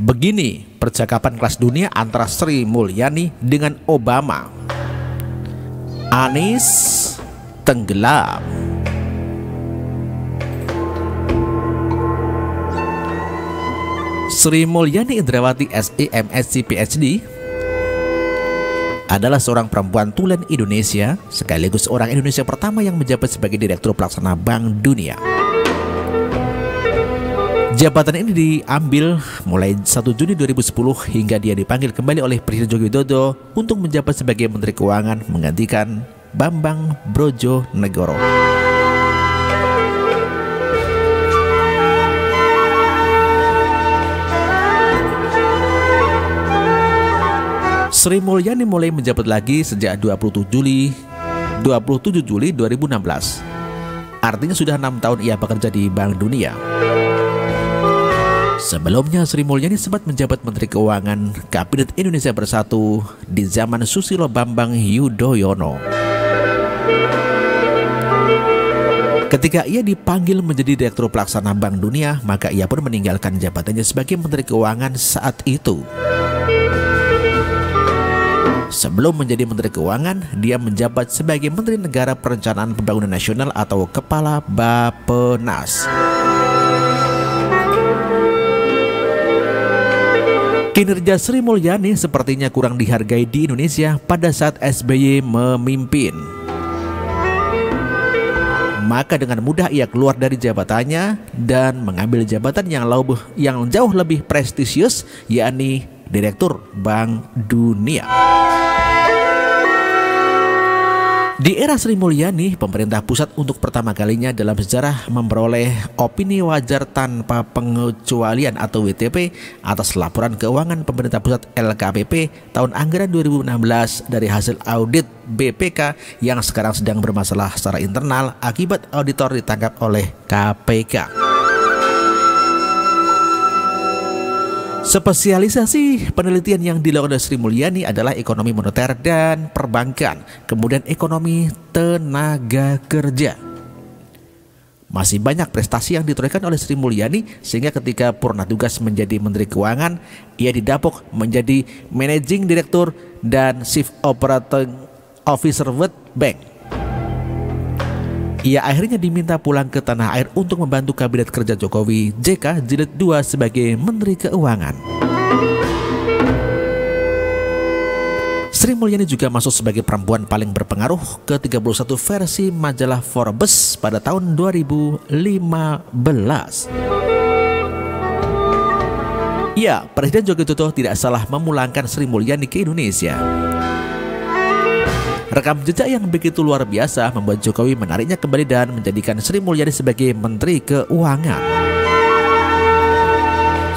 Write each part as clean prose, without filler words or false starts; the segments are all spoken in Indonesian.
Begini percakapan kelas dunia antara Sri Mulyani dengan Obama. Anies tenggelam. Sri Mulyani Indrawati SE MSc PhD adalah seorang perempuan tulen Indonesia sekaligus orang Indonesia pertama yang menjabat sebagai Direktur Pelaksana Bank Dunia. Jabatan ini diambil mulai 1 Juni 2010 hingga dia dipanggil kembali oleh Presiden Joko Widodo untuk menjabat sebagai Menteri Keuangan menggantikan Bambang Brojonegoro. Sri Mulyani mulai menjabat lagi sejak 27 Juli 2016. Artinya sudah 6 tahun ia bekerja di Bank Dunia. Sebelumnya Sri Mulyani sempat menjabat Menteri Keuangan Kabinet Indonesia Bersatu di zaman Susilo Bambang Yudhoyono. Ketika ia dipanggil menjadi Direktur Pelaksana Bank Dunia, maka ia pun meninggalkan jabatannya sebagai Menteri Keuangan saat itu. Sebelum menjadi Menteri Keuangan, dia menjabat sebagai Menteri Negara Perencanaan Pembangunan Nasional atau Kepala Bappenas. Kinerja Sri Mulyani sepertinya kurang dihargai di Indonesia pada saat SBY memimpin. Maka dengan mudah ia keluar dari jabatannya dan mengambil jabatan yang jauh lebih prestisius, yakni Direktur Bank Dunia. Di era Sri Mulyani, pemerintah pusat untuk pertama kalinya dalam sejarah memperoleh opini wajar tanpa pengecualian atau WTP atas laporan keuangan pemerintah pusat LKPP tahun anggaran 2016 dari hasil audit BPK yang sekarang sedang bermasalah secara internal akibat auditor ditangkap oleh KPK. Spesialisasi penelitian yang dilakukan oleh Sri Mulyani adalah ekonomi moneter dan perbankan, kemudian ekonomi tenaga kerja. Masih banyak prestasi yang ditorehkan oleh Sri Mulyani sehingga ketika purna tugas menjadi Menteri Keuangan, ia didapuk menjadi Managing Director dan Chief Operating Officer World Bank. Ia akhirnya diminta pulang ke tanah air untuk membantu Kabinet Kerja Jokowi JK Jilid 2 sebagai Menteri Keuangan. Sri Mulyani juga masuk sebagai perempuan paling berpengaruh ke 31 versi majalah Forbes pada tahun 2015. Ya, Presiden Joko Widodo tidak salah memulangkan Sri Mulyani ke Indonesia. Rekam jejak yang begitu luar biasa membuat Jokowi menariknya kembali dan menjadikan Sri Mulyani sebagai Menteri Keuangan.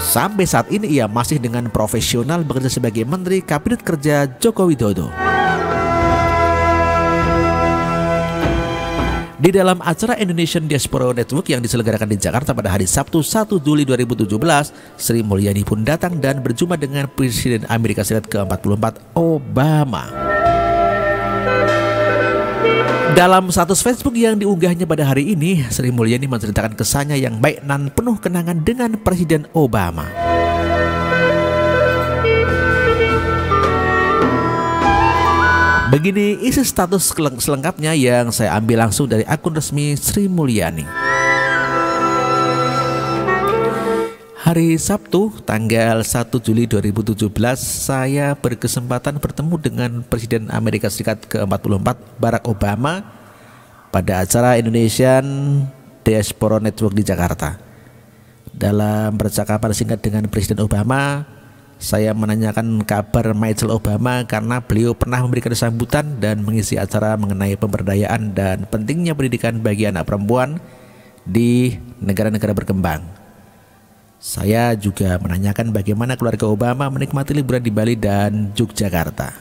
Sampai saat ini ia masih dengan profesional bekerja sebagai Menteri Kabinet Kerja Joko Widodo. Di dalam acara Indonesian Diaspora Network yang diselenggarakan di Jakarta pada hari Sabtu 1 Juli 2017, Sri Mulyani pun datang dan berjumpa dengan Presiden Amerika Serikat ke-44 Obama. Dalam status Facebook yang diunggahnya pada hari ini, Sri Mulyani menceritakan kesannya yang baik dan penuh kenangan dengan Presiden Obama. Begini isi status selengkapnya yang saya ambil langsung dari akun resmi Sri Mulyani. Hari Sabtu, tanggal 1 Juli 2017, saya berkesempatan bertemu dengan Presiden Amerika Serikat ke-44 Barack Obama pada acara Indonesian Diaspora Network di Jakarta. Dalam percakapan singkat dengan Presiden Obama, saya menanyakan kabar Michelle Obama karena beliau pernah memberikan sambutan dan mengisi acara mengenai pemberdayaan dan pentingnya pendidikan bagi anak perempuan di negara-negara berkembang. Saya juga menanyakan bagaimana keluarga Obama menikmati liburan di Bali dan Yogyakarta.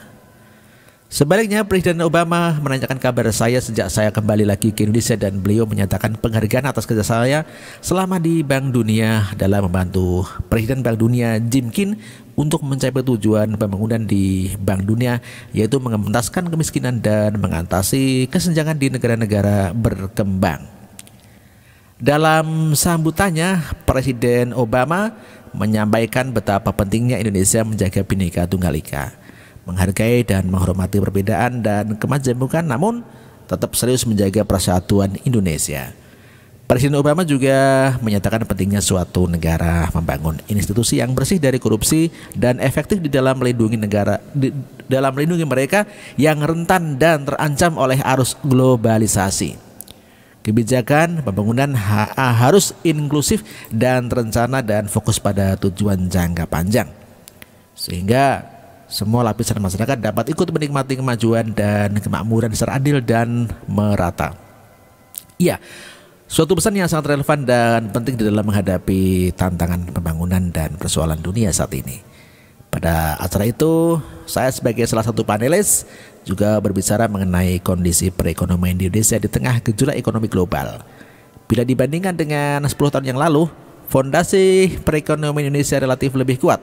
Sebaliknya, Presiden Obama menanyakan kabar saya sejak saya kembali lagi ke Indonesia dan beliau menyatakan penghargaan atas kerja saya selama di Bank Dunia dalam membantu Presiden Bank Dunia Jim King untuk mencapai tujuan pembangunan di Bank Dunia, yaitu mengentaskan kemiskinan dan mengatasi kesenjangan di negara-negara berkembang. Dalam sambutannya, Presiden Obama menyampaikan betapa pentingnya Indonesia menjaga Bhinneka Tunggal Ika, menghargai dan menghormati perbedaan dan kemajemukan, namun tetap serius menjaga persatuan Indonesia. Presiden Obama juga menyatakan pentingnya suatu negara membangun institusi yang bersih dari korupsi dan efektif di dalam melindungi mereka yang rentan dan terancam oleh arus globalisasi. Kebijakan pembangunan harus inklusif dan terencana dan fokus pada tujuan jangka panjang, sehingga semua lapisan masyarakat dapat ikut menikmati kemajuan dan kemakmuran secara adil dan merata. Ya, suatu pesan yang sangat relevan dan penting di dalam menghadapi tantangan pembangunan dan persoalan dunia saat ini. Pada acara itu, saya sebagai salah satu panelis juga berbicara mengenai kondisi perekonomian di Indonesia di tengah gejolak ekonomi global. Bila dibandingkan dengan 10 tahun yang lalu, fondasi perekonomian Indonesia relatif lebih kuat.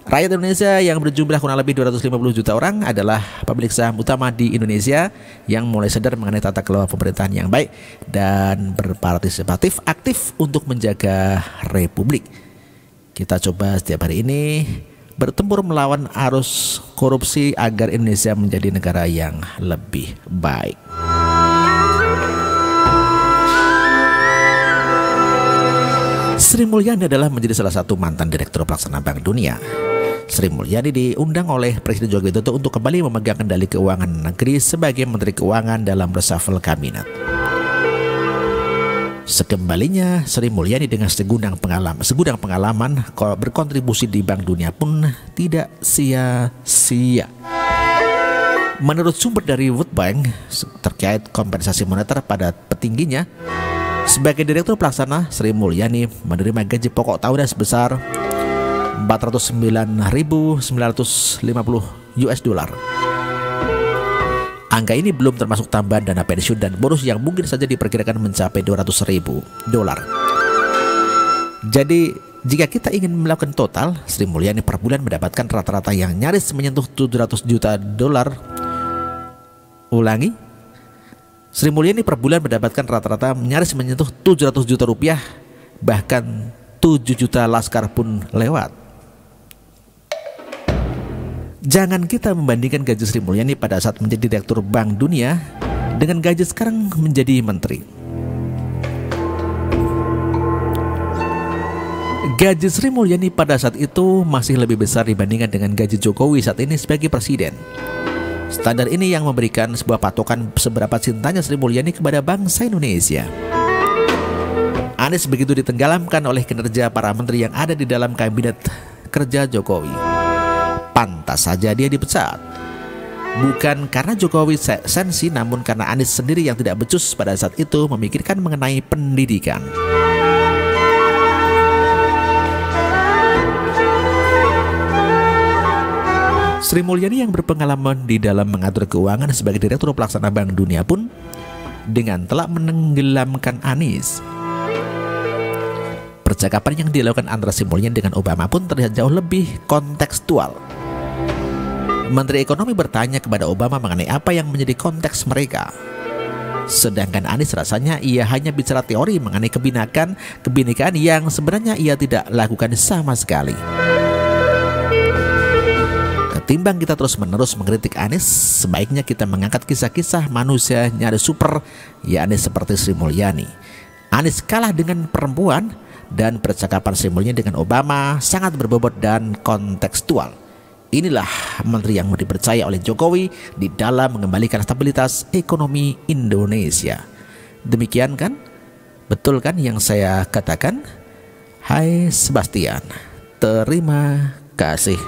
Rakyat Indonesia yang berjumlah kurang lebih 250 juta orang adalah pemilik saham utama di Indonesia yang mulai sadar mengenai tata kelola pemerintahan yang baik dan berpartisipatif aktif untuk menjaga republik. Kita coba setiap hari ini bertempur melawan arus korupsi agar Indonesia menjadi negara yang lebih baik. Sri Mulyani adalah menjadi salah satu mantan Direktur Pelaksana Bank Dunia. Sri Mulyani diundang oleh Presiden Joko Widodo untuk kembali memegang kendali keuangan negeri sebagai Menteri Keuangan dalam reshuffle kabinet. Sekembalinya, Sri Mulyani dengan segudang pengalaman berkontribusi di Bank Dunia pun tidak sia-sia. Menurut sumber dari World Bank terkait kompensasi moneter pada petingginya, sebagai Direktur Pelaksana, Sri Mulyani menerima gaji pokok tahunan sebesar 409.950 US dollar. Angka ini belum termasuk tambahan dana pensiun dan bonus yang mungkin saja diperkirakan mencapai 200.000 dolar. Jadi, jika kita ingin melakukan total, Sri Mulyani per bulan mendapatkan rata-rata yang nyaris menyentuh 700 juta dolar. Ulangi, Sri Mulyani per bulan mendapatkan rata-rata nyaris menyentuh 700 juta rupiah, bahkan 7 juta laskar pun lewat. Jangan kita membandingkan gaji Sri Mulyani pada saat menjadi Direktur Bank Dunia dengan gaji sekarang menjadi menteri. Gaji Sri Mulyani pada saat itu masih lebih besar dibandingkan dengan gaji Jokowi saat ini sebagai presiden. Standar ini yang memberikan sebuah patokan seberapa cintanya Sri Mulyani kepada bangsa Indonesia. Anies begitu ditenggelamkan oleh kinerja para menteri yang ada di dalam kabinet kerja Jokowi. Pantas saja dia dipecat. Bukan karena Jokowi sensi, namun karena Anies sendiri yang tidak becus pada saat itu memikirkan mengenai pendidikan. Sri Mulyani yang berpengalaman di dalam mengatur keuangan sebagai Direktur Pelaksana Bank Dunia pun dengan telak menenggelamkan Anies. Percakapan yang dilakukan antara Sri Mulyani dengan Obama pun terlihat jauh lebih kontekstual. Menteri Ekonomi bertanya kepada Obama mengenai apa yang menjadi konteks mereka. Sedangkan Anies rasanya ia hanya bicara teori mengenai kebinekaan yang sebenarnya ia tidak lakukan sama sekali. Ketimbang kita terus-menerus mengkritik Anies, sebaiknya kita mengangkat kisah-kisah manusia nyaris super, yakni seperti Sri Mulyani. Anies kalah dengan perempuan dan percakapan Sri Mulyani dengan Obama sangat berbobot dan kontekstual. Inilah menteri yang dipercaya oleh Jokowi di dalam mengembalikan stabilitas ekonomi Indonesia. Demikian kan? Betul kan yang saya katakan? Hai Sebastian, terima kasih.